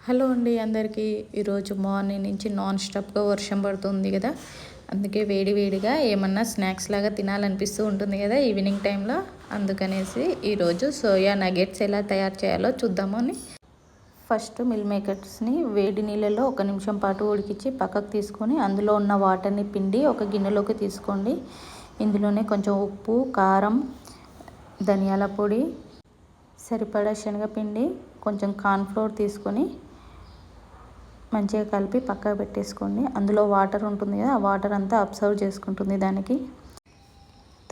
Hello అండి అందరికీ. ఈరోజు మార్నింగ్ నుంచి నాన్ స్టాప్గా వర్షం పడుతుంది కదా, అందుకే వేడి వేడిగా ఏమన్నా స్నాక్స్ లాగా తినాలనిపిస్తూ ఉంటుంది కదా ఈవినింగ్ టైంలో. అందుకనేసి ఈరోజు సోయా నగెట్స్ ఎలా తయారు చేయాలో చూద్దామని. ఫస్ట్ మిల్ మేకర్స్ని వేడి నీళ్ళలో 1 నిమిషం పాటు ఉడికించి పక్కకు తీసుకొని అందులో ఉన్న వాటర్ని పిండి ఒక గిన్నెలోకి తీసుకోండి. ఇందులోనే కొంచెం ఉప్పు, కారం, ధనియాల పొడి, సరిపడా శనగపిండి, కొంచెం కార్న్ఫ్లోర్ తీసుకొని మంచిగా కలిపి పక్కకు పెట్టేసుకోండి. అందులో వాటర్ ఉంటుంది కదా, ఆ వాటర్ అంతా అబ్జర్వ్ చేసుకుంటుంది దానికి.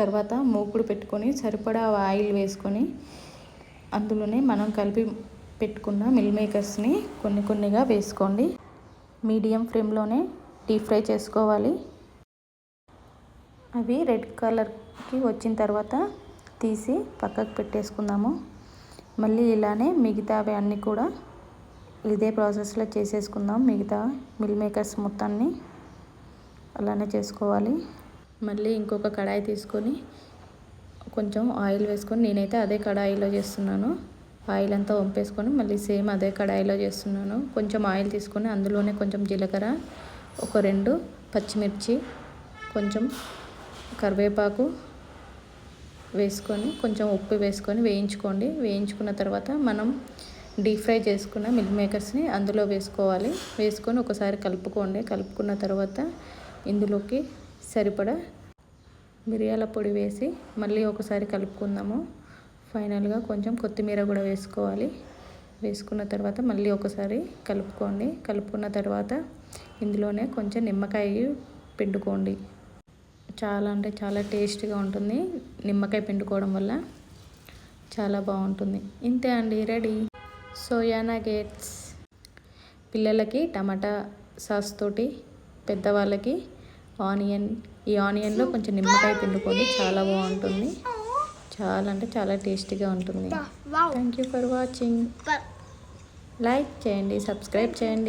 తర్వాత మూకుడు పెట్టుకొని సరిపడా ఆయిల్ వేసుకొని అందులోనే మనం కలిపి పెట్టుకున్న మిల్ మేకర్స్ని కొన్ని కొన్నిగా వేసుకోండి. మీడియం ఫ్లేమ్లోనే డీప్ ఫ్రై చేసుకోవాలి. అవి రెడ్ కలర్కి వచ్చిన తర్వాత తీసి పక్కకు పెట్టేసుకుందాము. మళ్ళీ ఇలానే మిగతావి అన్నీ కూడా ఇదే ప్రాసెస్లో చేసేసుకుందాం. మిగతా మిల్ మేకర్స్ మొత్తాన్ని అలానే చేసుకోవాలి. మళ్ళీ ఇంకొక కడాయి తీసుకొని కొంచెం ఆయిల్ వేసుకొని, నేనైతే అదే కడాయిలో చేస్తున్నాను. ఆయిల్ అంతా వంపేసుకొని మళ్ళీ సేమ్ అదే కడాయిలో చేస్తున్నాను. కొంచెం ఆయిల్ తీసుకొని అందులోనే కొంచెం జీలకర్ర, ఒక 2 పచ్చిమిర్చి, కొంచెం కరివేపాకు వేసుకొని కొంచెం ఉప్పు వేసుకొని వేయించుకోండి. వేయించుకున్న తర్వాత మనం డీప్ ఫ్రై చేసుకున్న మిల్ మేకర్స్ని అందులో వేసుకోవాలి. వేసుకొని ఒకసారి కలుపుకోండి. కలుపుకున్న తర్వాత ఇందులోకి సరిపడా మిరియాల పొడి వేసి మళ్ళీ ఒకసారి కలుపుకుందాము. ఫైనల్గా కొంచెం కొత్తిమీర కూడా వేసుకోవాలి. వేసుకున్న తర్వాత మళ్ళీ ఒకసారి కలుపుకోండి. కలుపుకున్న తర్వాత ఇందులోనే కొంచెం నిమ్మకాయ పిండుకోండి. చాలా అంటే చాలా టేస్ట్గా ఉంటుంది. నిమ్మకాయ పిండుకోవడం వల్ల చాలా బాగుంటుంది. ఇంతే అండి, రెడీ సోయా నగెట్స్. పిల్లలకి టమాటా సాస్ తోటి, పెద్దవాళ్ళకి ఆనియన్. ఈ ఆనియన్లో కొంచెం నిమ్మకాయ పిండుకొని చాలా బాగుంటుంది. చాలా అంటే చాలా టేస్టీగా ఉంటుంది. Thank you for watching. Like చేయండి, సబ్స్క్రైబ్ చేయండి.